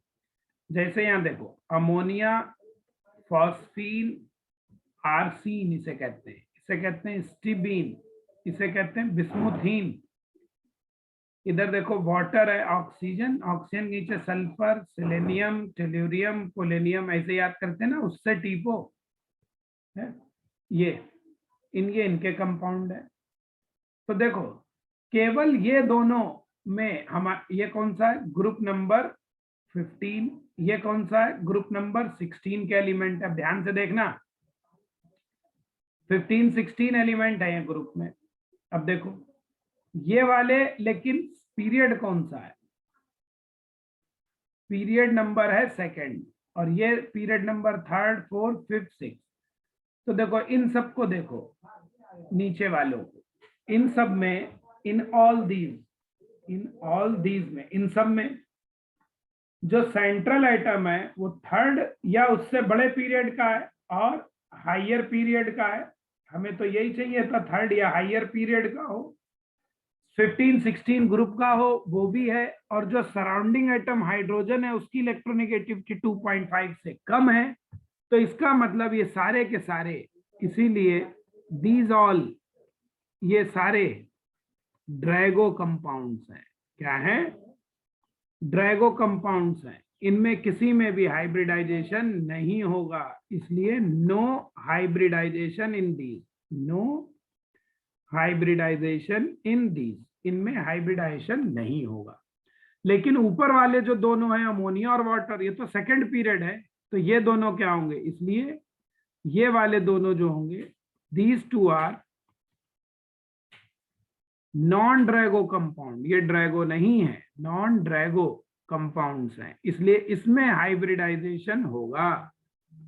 जैसे यहाँ देखो, अमोनिया फॉस्फीन आर्सीन इसे कहते हैं, इसे कहते हैं स्टिबीन, इसे कहते हैं बिस्मुथीन। इधर देखो वाटर है, ऑक्सीजन, ऑक्सीजन नीचे सल्फर, सेलेनियम, टेल्यूरियम, पोलेनियम, ऐसे याद करते हैं ना, उससे टीपो है। ये इनके कंपाउंड है। तो देखो केवल ये दोनों में हम, ये कौन सा है, ग्रुप नंबर 15, ये कौन सा है, ग्रुप नंबर 16 के एलिमेंट है। ध्यान से देखना, 15 16 एलिमेंट है ये ग्रुप में। अब देखो ये वाले, लेकिन पीरियड कौन सा है, पीरियड नंबर है सेकंड, और ये period number third, fourth, fifth, six. तो देखो इन सबको देखो, नीचे वालों को, इन सब में, इन ऑल दीज में, इन सब में जो सेंट्रल आइटम है वो थर्ड या उससे बड़े पीरियड का है और हायर पीरियड का है। हमें तो यही चाहिए था, थर्ड या हायर पीरियड का हो। 15 16 ग्रुप का हो वो भी है, और जो सराउंडिंग एटम हाइड्रोजन है उसकी इलेक्ट्रोनेगेटिविटी 2.5 से कम है। तो इसका मतलब ये सारे के सारे, इसीलिए दीज ऑल, ये सारे ड्रैगो कंपाउंड्स हैं। क्या है, ड्रैगो कंपाउंड्स हैं। इनमें किसी में भी हाइब्रिडाइजेशन नहीं होगा, इसलिए no hybridisation in these, no hybridisation in these, इनमें हाइब्रिडाइजेशन नहीं होगा। लेकिन ऊपर वाले जो दोनों हैं, अमोनिया और वाटर, ये तो सेकंड पीरियड है, तो ये दोनों क्या होंगे, इसलिए ये वाले दोनों जो होंगे, these two are non Drago compound. ये ड्रैगो नहीं है, नॉन ड्रैगो कंपाउंड्स हैं, इसलिए इसमें हाइब्रिडाइजेशन होगा,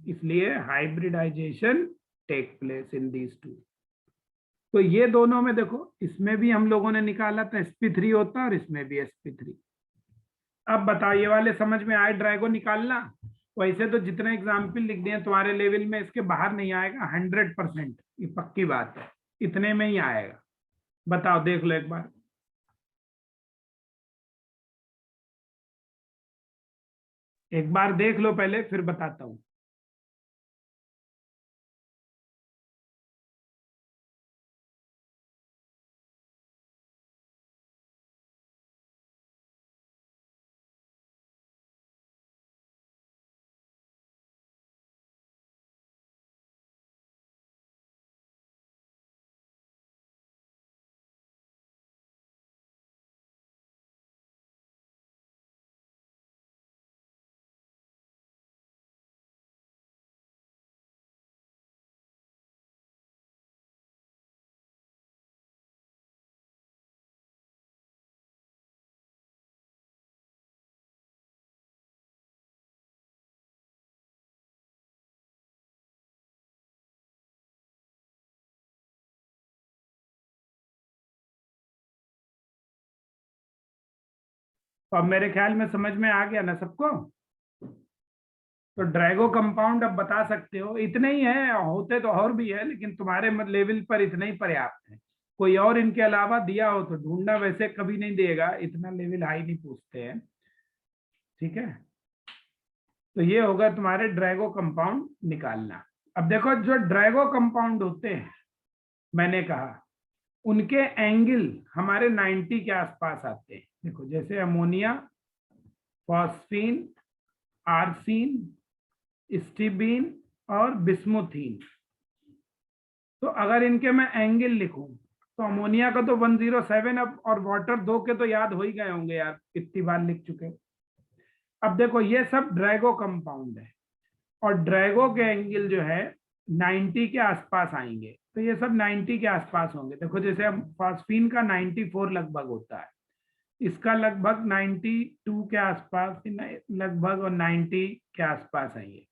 इसलिए hybridisation take place in these two. तो ये दोनों में देखो, इसमें भी हम लोगों ने निकाला था sp3 होता, और इसमें भी sp3। अब बताओ ये वाले समझ में आए, ड्रैगो निकालना। वैसे तो जितने एग्जाम्पल लिख दिए तुम्हारे लेवल में, इसके बाहर नहीं आएगा 100%, ये पक्की बात है, इतने में ही आएगा। बताओ, देख लो एक बार, एक बार देख लो पहले, फिर बताता हूं। तो अब मेरे ख्याल में समझ में आ गया ना सबको। तो ड्रैगो कंपाउंड अब बता सकते हो, इतने ही है, होते तो और भी है, लेकिन तुम्हारे लेवल पर इतने ही पर्याप्त है। कोई और इनके अलावा दिया हो तो ढूंढना, वैसे कभी नहीं देगा, इतना लेवल हाई नहीं पूछते हैं। ठीक है, तो ये होगा तुम्हारे ड्रैगो कंपाउंड निकालना। अब देखो जो ड्रैगो कंपाउंड होते हैं, मैंने कहा उनके एंगल हमारे 90 के आसपास आते हैं। देखो जैसे अमोनिया, फॉस्फीन, आर्सीन, स्टीबीन और बिस्मुथीन। तो अगर इनके मैं एंगल लिखूं तो अमोनिया का तो 107 अब, और वाटर 2 के तो याद हो ही गए होंगे यार, कितनी बार लिख चुके। अब देखो ये सब ड्रैगो कंपाउंड है और ड्रैगो के एंगल जो है 90 के आसपास आएंगे, तो ये सब 90 के आसपास होंगे। देखो जैसे हम फास्फीन का 94 लगभग होता है, इसका लगभग 92 के आसपास लगभग, और 90 के आसपास आएंगे।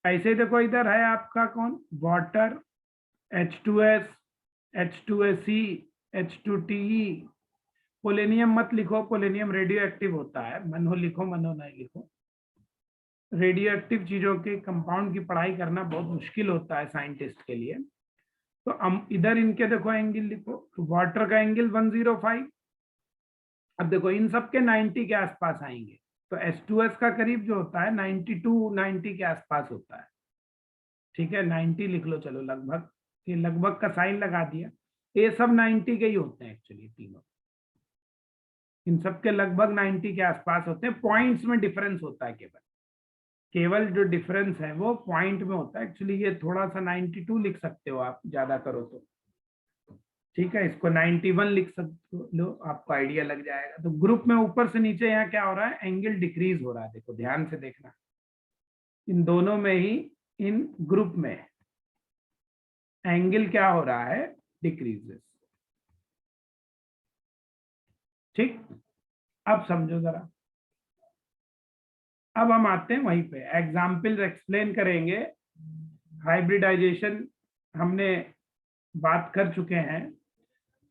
ऐसे देखो इधर है आपका कौन, water, H2S, H2SE, H2TE। Polonium मत लिखो, पोलेनियम रेडियो एक्टिव होता है, मनो लिखो, मनो नहीं लिखो। रेडियो एक्टिव चीजों के कंपाउंड की पढ़ाई करना बहुत मुश्किल होता है साइंटिस्ट के लिए। तो हम इधर इनके देखो एंगल लिखो, तो वाटर का एंगल 105। अब देखो इन सब के 90 के आसपास आएंगे, तो H2S का करीब जो होता है 92 90 के आसपास होता है। ठीक है, 90 लिख लो, चलो लगभग, ये लगभग का साइन लगा दिया। ये सब 90 के ही होते हैं एक्चुअली, तीनों इन सब के लगभग 90 के आसपास होते हैं। पॉइंट्स में डिफरेंस होता है, केवल जो डिफरेंस है वो पॉइंट में होता है। एक्चुअली ये थोड़ा सा 92 लिख सकते हो आप, ज्यादा करो तो। ठीक है, इसको 91 लिख सकते लो, आपको आइडिया लग जाएगा। तो ग्रुप में ऊपर से नीचे यहाँ क्या हो रहा है, एंगल डिक्रीज हो रहा है। देखो ध्यान से देखना, इन दोनों में ही, इन ग्रुप में एंगल क्या हो रहा है, डिक्रीजेस। ठीक, अब समझो जरा। अब हम आते हैं वहीं पे, एग्जाम्पल एक्सप्लेन करेंगे। हाइब्रिडाइजेशन हमने बात कर चुके हैं,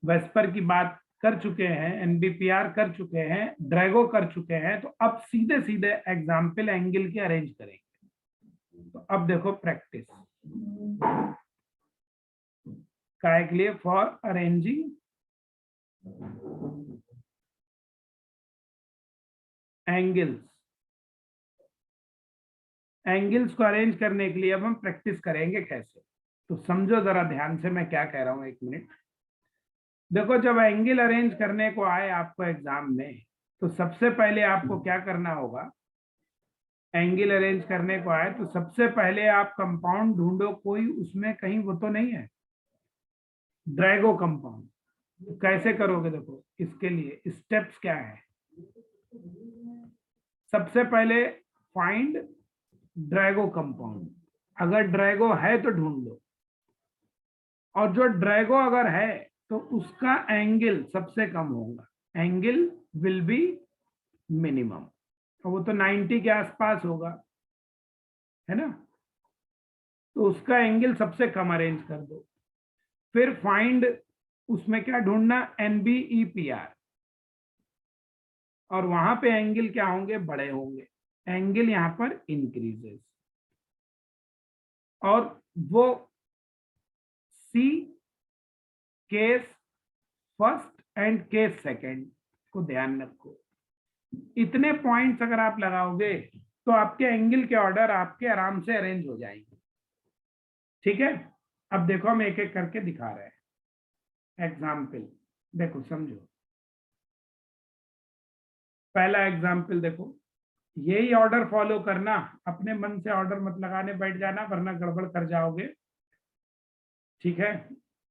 वेस्पर की बात कर चुके हैं, एनबीपीआर कर चुके हैं, ड्रैगो कर चुके हैं। तो अब सीधे सीधे एग्जाम्पल एंगल के अरेंज करेंगे। तो अब देखो प्रैक्टिस काय के लिए, फॉर अरेंजिंग एंगल्स। एंगल्स को अरेंज करने के लिए अब हम प्रैक्टिस करेंगे कैसे। तो समझो जरा ध्यान से मैं क्या कह रहा हूं, एक मिनट। देखो जब एंगल अरेंज करने को आए आपको एग्जाम में, तो सबसे पहले आपको क्या करना होगा, एंगल अरेंज करने को आए तो सबसे पहले आप कंपाउंड ढूंढो, कोई उसमें कहीं वो तो नहीं है ड्रैगो कंपाउंड। तो कैसे करोगे, देखो इसके लिए स्टेप्स क्या है। सबसे पहले फाइंड ड्रैगो कंपाउंड, अगर ड्रैगो है तो ढूंढ लो, और जो ड्रैगो अगर है तो उसका एंगल सबसे कम होगा, एंगल विल बी मिनिमम, और वो तो 90 के आसपास होगा, है ना। तो उसका एंगल सबसे कम अरेंज कर दो। फिर फाइंड, उसमें क्या ढूंढना, NBEPR, और वहां पे एंगल क्या होंगे, बड़े होंगे, एंगल यहां पर इंक्रीजेस। और वो सी case first and case second को ध्यान रखो। इतने पॉइंट्स अगर आप लगाओगे तो आपके एंगल के ऑर्डर आपके आराम से अरेंज हो जाएंगे। ठीक है, अब देखो हम एक एक करके दिखा रहे हैं एग्जाम्पल। देखो समझो, पहला एग्जाम्पल देखो, यही ऑर्डर फॉलो करना, अपने मन से ऑर्डर मत लगाने बैठ जाना वरना गड़बड़ कर जाओगे। ठीक है,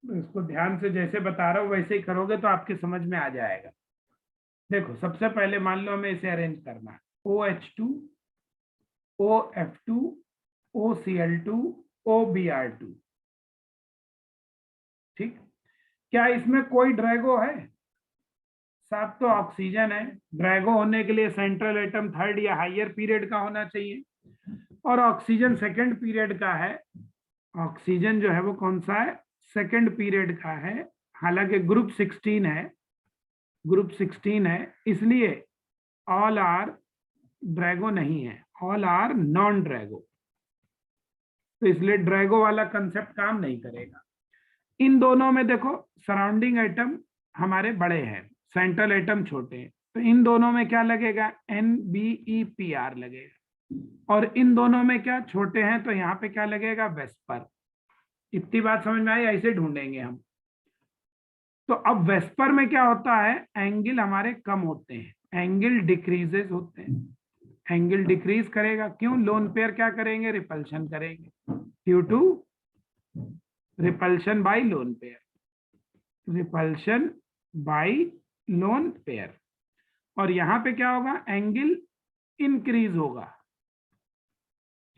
तो इसको ध्यान से जैसे बता रहा हूं वैसे ही करोगे तो आपके समझ में आ जाएगा। देखो सबसे पहले मान लो हमें इसे अरेंज करना है, OH2, OF2, OCl2, OBr2। ठीक, क्या इसमें कोई ड्रैगो है, साथ तो ऑक्सीजन है। ड्रैगो होने के लिए सेंट्रल एटम थर्ड या हायर पीरियड का होना चाहिए, और ऑक्सीजन सेकंड पीरियड का है। ऑक्सीजन जो है वो कौन सा है, सेकंड पीरियड का है, हालांकि ग्रुप 16 है, ग्रुप 16 है, इसलिए ऑल आर ड्रैगो नहीं है, ऑल आर नॉन ड्रैगो। तो इसलिए ड्रैगो वाला कंसेप्ट काम नहीं करेगा। इन दोनों में देखो सराउंडिंग एटम हमारे बड़े हैं, सेंट्रल एटम छोटे हैं, तो इन दोनों में क्या लगेगा, NBEPR लगेगा। और इन दोनों में क्या छोटे हैं, तो यहाँ पे क्या लगेगा, वेस्पर। इतनी बात समझ में आई, ऐसे ढूंढेंगे हम। तो अब वेस्पर में क्या होता है, एंगल हमारे कम होते हैं, एंगल डिक्रीजेस होते हैं। एंगल डिक्रीज करेगा, क्यों, लोन पेयर क्या करेंगे, रिपल्शन करेंगे, due to repulsion by lone pair, repulsion by lone pair. और यहां पे क्या होगा, एंगल इंक्रीज होगा,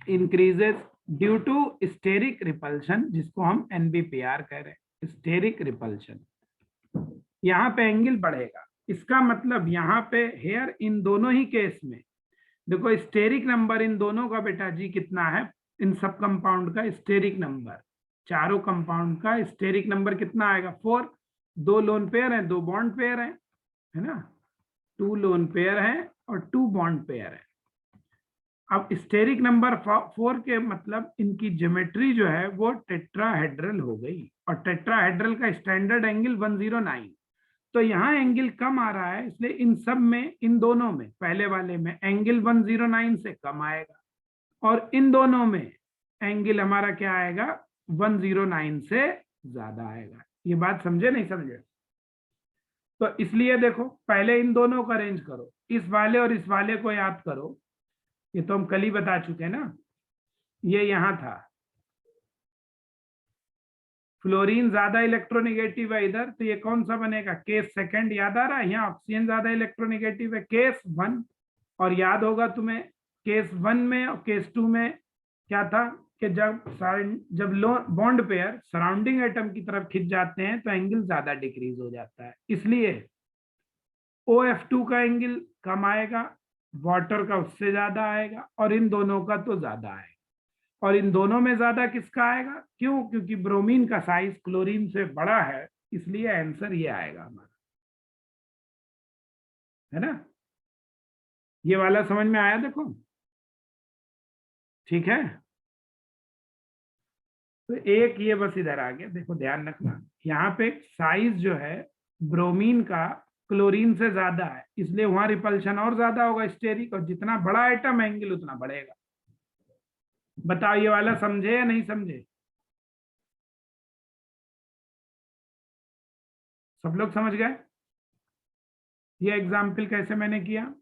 increases due to steric repulsion, जिसको हम NBPR कह रहे हैं, स्टेरिक रिपल्शन। यहां पे एंगल बढ़ेगा, इसका मतलब यहां पे हेयर इन दोनों ही केस में देखो स्टेरिक नंबर इन दोनों का बेटा जी कितना है, इन सब कंपाउंड का स्टेरिक नंबर, चारों कंपाउंड का स्टेरिक नंबर कितना आएगा, 4। 2 लोन पेयर है, 2 बॉन्ड पेयर है ना, 2 लोन पेयर है और 2 बॉन्ड पेयर है। अब स्टेरिक नंबर 4 के मतलब इनकी ज्योमेट्री जो है वो टेट्राहेड्रल हो गई, और टेट्राहेड्रल का स्टैंडर्ड एंगल 109। तो यहाँ एंगल कम आ रहा है, इसलिए इन सब में, इन दोनों में, पहले वाले में एंगल 109 से कम आएगा, और इन दोनों में एंगल हमारा क्या आएगा, 109 से ज्यादा आएगा। ये बात समझे नहीं समझे? तो इसलिए देखो पहले इन दोनों को अरेंज करो, इस वाले और इस वाले को याद करो, ये तो हम कल ही बता चुके हैं ना। ये यहां था, फ्लोरीन ज्यादा इलेक्ट्रोनेगेटिव है इधर, तो ये कौन सा बनेगा, केस सेकंड, याद आ रहा है, यहाँ ऑक्सीजन ज्यादा इलेक्ट्रोनेगेटिव है, केस 1। और याद होगा तुम्हें केस 1 में और केस 2 में क्या था, कि जब बॉन्ड पेयर सराउंडिंग एटम की तरफ खिंच जाते हैं तो एंगल ज्यादा डिक्रीज हो जाता है, इसलिए OF2 का एंगल कम आएगा, वाटर का उससे ज्यादा आएगा, और इन दोनों का तो ज्यादा आएगा। और इन दोनों में ज्यादा किसका आएगा, क्यों, क्योंकि ब्रोमीन का साइज क्लोरीन से बड़ा है, इसलिए आंसर ये आएगा हमारा, है ना। ये वाला समझ में आया, देखो ठीक है। तो एक ये बस इधर आ गया, देखो ध्यान रखना, यहाँ पे साइज जो है ब्रोमीन का क्लोरीन से ज्यादा है, इसलिए वहां रिपल्शन और ज्यादा होगा स्टेरिक, और जितना बड़ा एटम एंगल उतना बढ़ेगा। बताओ ये वाला समझे या नहीं समझे, सब लोग समझ गए? ये एग्जाम्पल कैसे मैंने किया।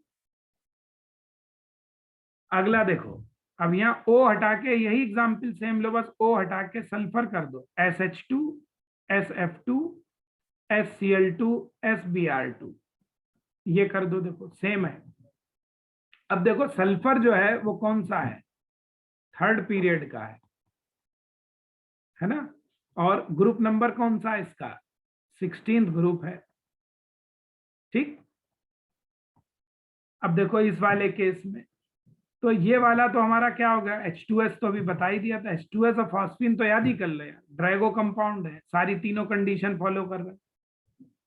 अगला देखो, अब यहाँ O हटा के, यही एग्जाम्पल सेम लो, बस O हटा के सल्फर कर दो, SH2 SF2 SCl2 SBr2, ये कर दो, देखो सेम है। अब देखो सल्फर जो है वो कौन सा है, थर्ड पीरियड का है ना, और ग्रुप नंबर कौन सा है इसका, 16th ग्रुप है, ठीक। अब देखो इस वाले केस में, तो ये वाला तो हमारा क्या हो गया, H2S तो अभी बता ही दिया था, H2S और फॉस्फीन तो याद ही कर ले, ड्रैगो कंपाउंड है, सारी तीनों कंडीशन फॉलो कर रहे हैं।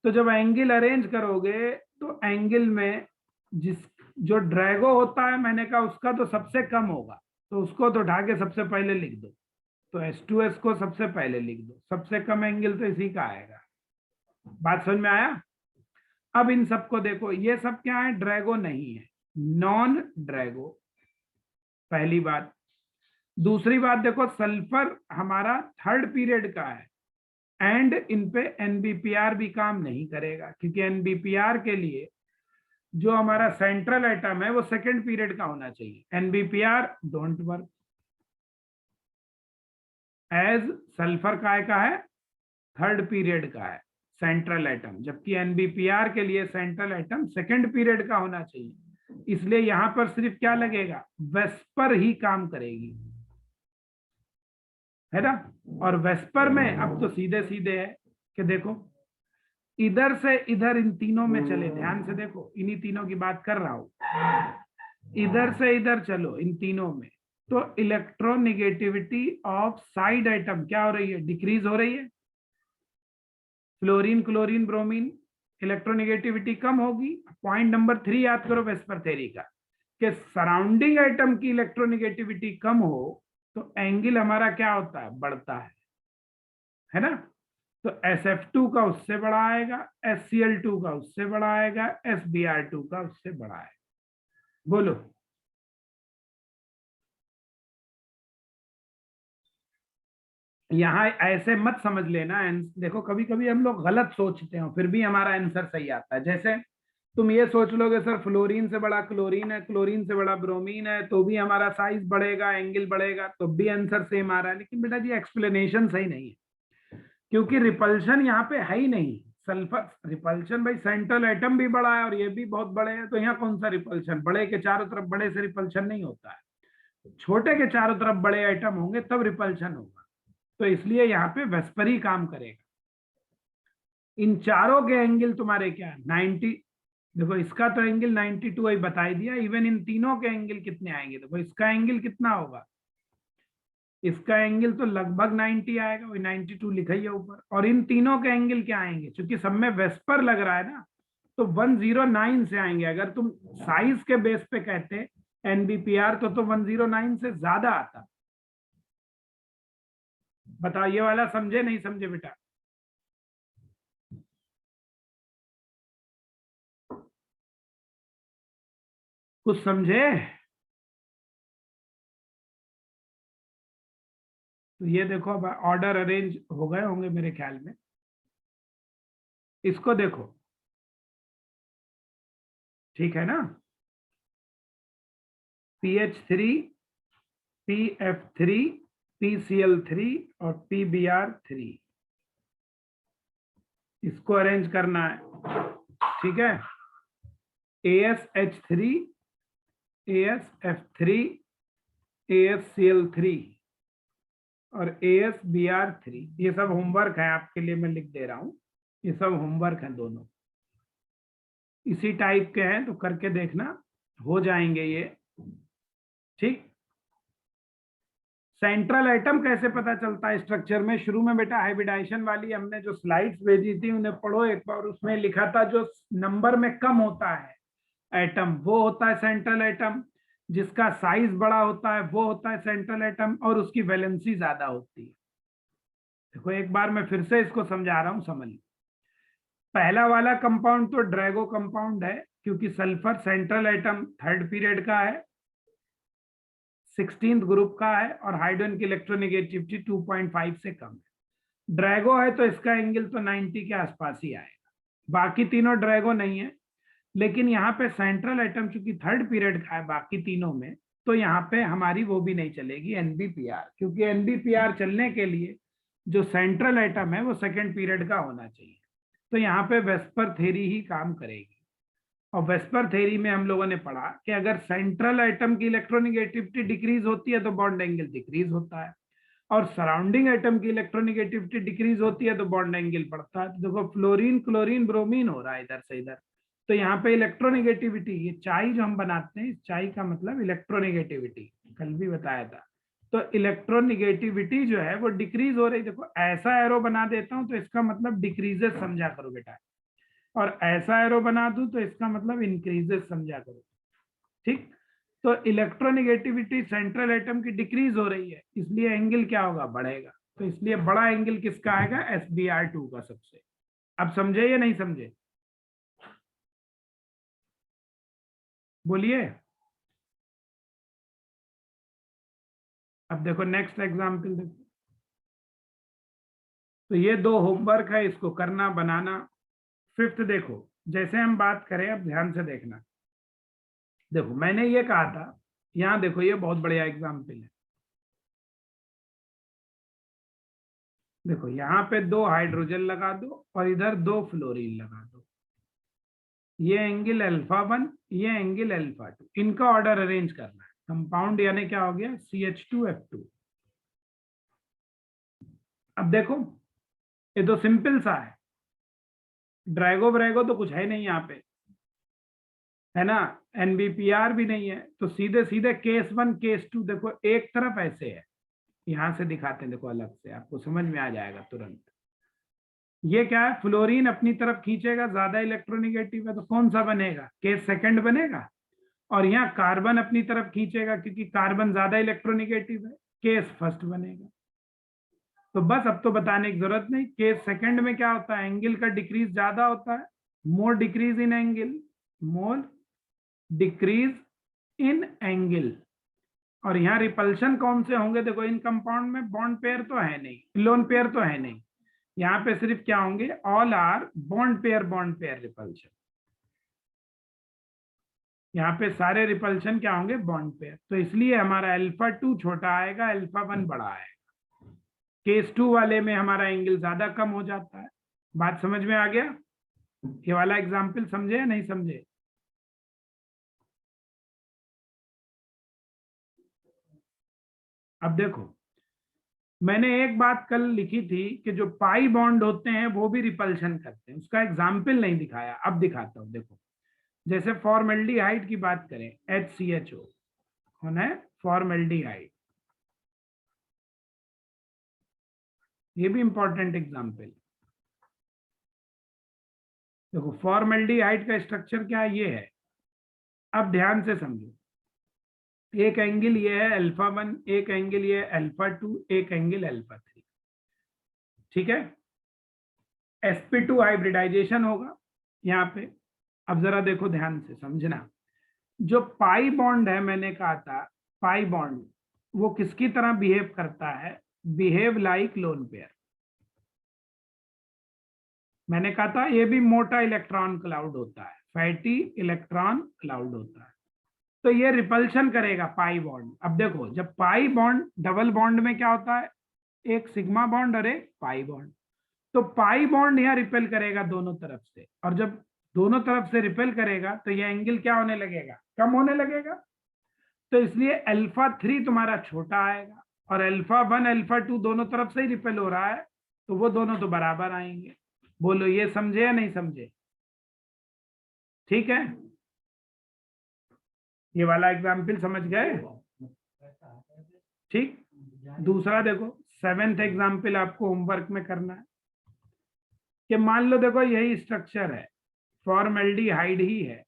तो जब एंगल अरेंज करोगे तो एंगल में जिस जो ड्रैगो होता है, मैंने कहा उसका तो सबसे कम होगा, तो उसको तो उठा के सबसे पहले लिख दो, तो H2S को सबसे पहले लिख दो, सबसे कम एंगल तो इसी का आएगा। बात समझ में आया? अब इन सबको देखो, ये सब क्या है, ड्रैगो नहीं है, नॉन ड्रैगो, पहली बात। दूसरी बात देखो, सल्फर हमारा थर्ड पीरियड का है, एंड इन पे NBPR भी काम नहीं करेगा, क्योंकि NBPR के लिए जो हमारा सेंट्रल एटम है वो सेकंड पीरियड का होना चाहिए, NBPR don't work, as sulphur काय का है, थर्ड पीरियड का है सेंट्रल एटम, जबकि NBPR के लिए सेंट्रल एटम सेकंड पीरियड का होना चाहिए, इसलिए यहां पर सिर्फ क्या लगेगा, वेस्पर ही काम करेगी, है ना। और वेस्पर में अब तो सीधे सीधे है कि देखो इधर से इधर इन तीनों में चले, ध्यान से देखो, इन्हीं तीनों की बात कर रहा हूं, इधर से इधर चलो इन तीनों में, तो इलेक्ट्रोनेगेटिविटी ऑफ साइड एटम क्या हो रही है, डिक्रीज हो रही है। फ्लोरीन क्लोरीन ब्रोमीन इलेक्ट्रोनेगेटिविटी कम होगी। पॉइंट नंबर 3 याद करो वेस्पर थ्योरी का, कि सराउंडिंग एटम की इलेक्ट्रोनेगेटिविटी कम हो तो एंगल हमारा क्या होता है, बढ़ता है ना। तो SF2 का उससे बड़ा आएगा, SCl2 का उससे बड़ा आएगा, SBr2 का उससे बड़ा आएगा। बोलो। यहाँ ऐसे मत समझ लेना, देखो कभी कभी हम लोग गलत सोचते हैं फिर भी हमारा आंसर सही आता है। जैसे तुम ये सोच लोगे सर फ्लोरीन से बड़ा क्लोरीन है, क्लोरीन से बड़ा ब्रोमीन है, तो भी हमारा साइज बढ़ेगा, एंगल बढ़ेगा, तो भी आंसर सेम आ रहा है। लेकिन बेटा जी एक्सप्लेनेशन सही नहीं है, क्योंकि रिपल्शन यहाँ पे है ही नहीं। सल्फर रिपल्शन भाई, सेंट्रल एटम भी बड़ा है और ये भी बहुत बड़े हैं, तो यहाँ कौन सा रिपल्शन? बड़े के चारों तरफ बड़े से रिपल्शन नहीं होता है, छोटे के चारों तरफ बड़े एटम होंगे तब रिपल्शन होगा। तो इसलिए यहाँ पे वेस्पर ही काम करेगा। इन चारों के एंगल तुम्हारे क्या 90, देखो इसका तो एंगल 92 ही बता ही दिया। इवन इन तीनों के एंगल कितने आएंगे? देखो इसका एंगल कितना होगा, इसका एंगल तो लगभग 90 आएगा, वही 92 लिखा ही है ऊपर। और इन तीनों के एंगल क्या आएंगे? क्योंकि सब में वेस्पर लग रहा है ना, तो 109 से आएंगे। अगर तुम साइज के बेस पे कहते NBPR तो 109 से ज्यादा आता। बताओ ये वाला समझे नहीं समझे बेटा? कुछ समझे? तो ये देखो अब ऑर्डर अरेंज हो गए होंगे मेरे ख्याल में। इसको देखो, ठीक है ना? PH3, PF3, PCl3 और PBr3, इसको अरेंज करना है, ठीक है? ASH3, ASF3, ASCl3 और ASBr3। ये सब होमवर्क है आपके लिए, मैं लिख दे रहा हूं, ये सब होमवर्क है, दोनों इसी टाइप के हैं, तो करके देखना, हो जाएंगे ये, ठीक? सेंट्रल एटम कैसे पता चलता है स्ट्रक्चर में? शुरू में बेटा हाइब्रिडाइजेशन वाली हमने जो स्लाइड्स भेजी थी उन्हें पढ़ो एक बार। उसमें लिखा था जो नंबर में कम होता है एटम वो होता है सेंट्रल एटम, जिसका साइज बड़ा होता है वो होता है सेंट्रल एटम, और उसकी वैलेंसी ज्यादा होती है। देखो एक बार मैं फिर से इसको समझा रहा हूं, समझ। पहला वाला कंपाउंड तो ड्रैगो कंपाउंड है, क्योंकि sulphur central atom third period का है, 16th ग्रुप का है, और हाइड्रोजन की इलेक्ट्रोनेगेटिविटी 2.5 से कम है। ड्रैगो है तो इसका एंगल तो 90 के आसपास ही आएगा। बाकी तीनों ड्रैगो नहीं है, लेकिन यहाँ पे सेंट्रल एटम चूंकि थर्ड पीरियड का है बाकी तीनों में, तो यहाँ पे हमारी वो भी नहीं चलेगी NBPR, क्योंकि NBPR चलने के लिए जो सेंट्रल एटम है वो सेकेंड पीरियड का होना चाहिए। तो यहाँ पे वेस्पर थ्योरी ही काम करेगी। और वेस्पर थ्योरी में हम लोगों ने पढ़ा कि अगर सेंट्रल एटम की इलेक्ट्रोनेगेटिविटी डिक्रीज होती है तो बॉन्ड एंगल डिक्रीज होता है, और सराउंडिंग एटम की इलेक्ट्रोनेगेटिविटी डिक्रीज होती है तो बॉन्ड एंगल बढ़ता है। तो देखो फ्लोरीन क्लोरीन ब्रोमीन हो रहा है इधर से इधर, तो यहाँ पे इलेक्ट्रोनेगेटिविटी, ये चाय जो हम बनाते हैं, चाय का मतलब इलेक्ट्रोनेगेटिविटी, कल भी बताया था। तो इलेक्ट्रोनेगेटिविटी जो है वो डिक्रीज हो रही। देखो ऐसा एरो बना देता हूं तो इसका मतलब डिक्रीजेस समझा करो बेटा, और ऐसा एरो बना दूं तो इसका मतलब इंक्रीजेस समझा करो, ठीक? तो इलेक्ट्रोनेगेटिविटी सेंट्रल एटम की डिक्रीज हो रही है, इसलिए एंगल क्या होगा? बढ़ेगा। तो इसलिए बड़ा एंगल किसका आएगा? SBr2 का सबसे। अब समझे या नहीं समझे? बोलिए। अब देखो नेक्स्ट एग्जाम्पल देखो, तो ये दो होमवर्क है, इसको करना बनाना। फिफ्थ देखो, जैसे हम बात करें, अब ध्यान से देखना। देखो मैंने ये कहा था, यहाँ देखो ये बहुत बढ़िया एग्जाम्पल है। देखो यहाँ पे दो हाइड्रोजन लगा दो और इधर दो फ्लोरीन लगा दो, ये एंगल α1, ये एंगल α2, इनका ऑर्डर अरेंज करना है। कंपाउंड यानी क्या हो गया? CH2F2। अब देखो ये तो सिंपल सा है, ड्रैगो ब्रैगो तो कुछ है नहीं यहाँ पे, है ना? NBPR भी नहीं है, तो सीधे सीधे केस 1 केस 2। देखो एक तरफ ऐसे है, यहां से दिखाते हैं, देखो अलग से आपको समझ में आ जाएगा तुरंत। ये क्या है? फ्लोरीन अपनी तरफ खींचेगा, ज्यादा इलेक्ट्रोनेगेटिव है तो कौन सा बनेगा? केस सेकंड बनेगा। और यहाँ कार्बन अपनी तरफ खींचेगा क्योंकि कार्बन ज्यादा इलेक्ट्रोनेगेटिव है, केस फर्स्ट बनेगा। तो बस अब तो बताने की जरूरत नहीं। केस सेकंड में क्या होता है, एंगल का डिक्रीज ज्यादा होता है, more decrease in angle, more decrease in angle. और यहाँ रिपल्शन कौन से होंगे, देखो इन कंपाउंड में बॉन्ड पेयर तो है नहीं, लोन पेयर तो है नहीं, यहाँ पे सिर्फ क्या होंगे, all are bond pair repulsion. यहाँ पे सारे रिपल्शन क्या होंगे, बॉन्ड पेयर। तो इसलिए हमारा अल्फा 2 छोटा आएगा, अल्फा 1 बड़ा आएगा। केस 2 वाले में हमारा एंगल ज्यादा कम हो जाता है। बात समझ में आ गया? ये वाला एग्जाम्पल समझे या नहीं समझे? अब देखो, मैंने एक बात कल लिखी थी कि जो पाई बॉन्ड होते हैं वो भी रिपल्शन करते हैं, उसका एग्जाम्पल नहीं दिखाया, अब दिखाता हूं। देखो, जैसे फॉर्मेल्डिहाइड की बात करें, HCHO कौन है, फॉर्मेल्डिहाइड, ये भी इंपॉर्टेंट एग्जाम्पल। देखो फॉर्मेल्डिहाइड का स्ट्रक्चर क्या है, ये है। अब ध्यान से समझो, एक एंगल ये है अल्फा 1, एक एंगल ये है अल्फा 2, एक एंगल अल्फा 3, ठीक है। sp2 हाइब्रिडाइजेशन होगा यहाँ पे। अब जरा देखो ध्यान से समझना, जो पाई बॉन्ड है, मैंने कहा था पाई बॉन्ड वो किसकी तरह बिहेव करता है, बिहेव लाइक लोन पेयर। मैंने कहा था ये भी मोटा इलेक्ट्रॉन क्लाउड होता है, फैटी इलेक्ट्रॉन क्लाउड होता है। तो ये रिपल्शन करेगा पाई बॉन्ड। अब देखो, जब पाई बॉन्ड, डबल बॉन्ड में क्या होता है, एक सिग्मा बॉन्ड और एक पाई बॉन्ड। तो पाई बॉन्ड यहाँ रिपेल करेगा दोनों तरफ से, और जब दोनों तरफ से रिपेल करेगा तो ये एंगल क्या होने लगेगा, कम होने लगेगा। तो इसलिए अल्फा 3 तुम्हारा छोटा आएगा, और अल्फा 1 अल्फा 2 दोनों तरफ से ही रिपेल हो रहा है, तो वो दोनों तो बराबर आएंगे। बोलो ये समझे या नहीं समझे? ठीक है, ये वाला एग्जाम्पल समझ गए? ठीक। दूसरा देखो, 7th एग्जाम्पल आपको होमवर्क में करना है कि मान लो देखो यही स्ट्रक्चर है, फॉर्मेल्डिहाइड ही है,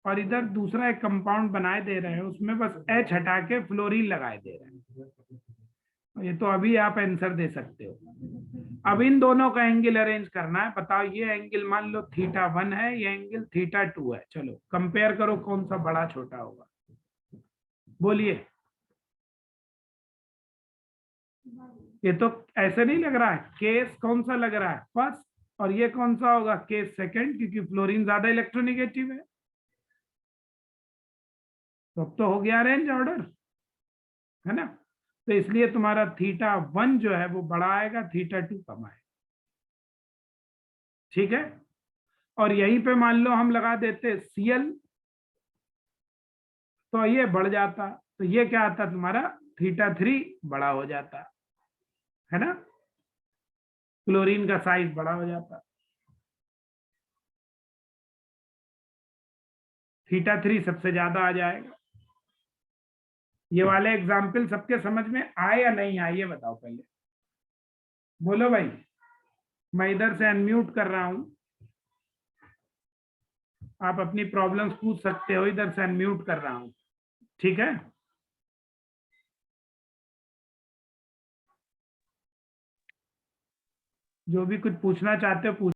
और इधर दूसरा एक कंपाउंड बनाए दे रहे हैं, उसमें बस H हटा के फ्लोरीन लगाए दे रहे हैं। ये तो अभी आप आंसर दे सकते हो। अब इन दोनों का एंगल अरेंज करना है। बताओ, ये एंगल मान लो θ1 है, ये एंगल θ2 है। चलो कंपेयर करो कौन सा बड़ा छोटा होगा, बोलिए। ये तो ऐसे नहीं लग रहा है, केस कौन सा लग रहा है, फर्स्ट। और ये कौन सा होगा, केस सेकंड, क्योंकि फ्लोरीन ज्यादा इलेक्ट्रोनिगेटिव है। तो अब तो हो गया रेंज ऑर्डर, है ना। तो इसलिए तुम्हारा θ1 जो है वो बड़ा आएगा, θ2 कम आएगा, ठीक है। और यहीं पे मान लो हम लगा देते Cl, तो ये बढ़ जाता, तो ये क्या आता तुम्हारा, θ3 बड़ा हो जाता, है ना, क्लोरीन का साइज बड़ा हो जाता, θ3 सबसे ज्यादा आ जाएगा। ये वाले एग्जाम्पल सबके समझ में आए या नहीं आए, ये बताओ पहले, बोलो भाई। मैं इधर से अनम्यूट कर रहा हूं, आप अपनी प्रॉब्लम्स पूछ सकते हो, इधर से अनम्यूट कर रहा हूं, ठीक है। जो भी कुछ पूछना चाहते हो पूछ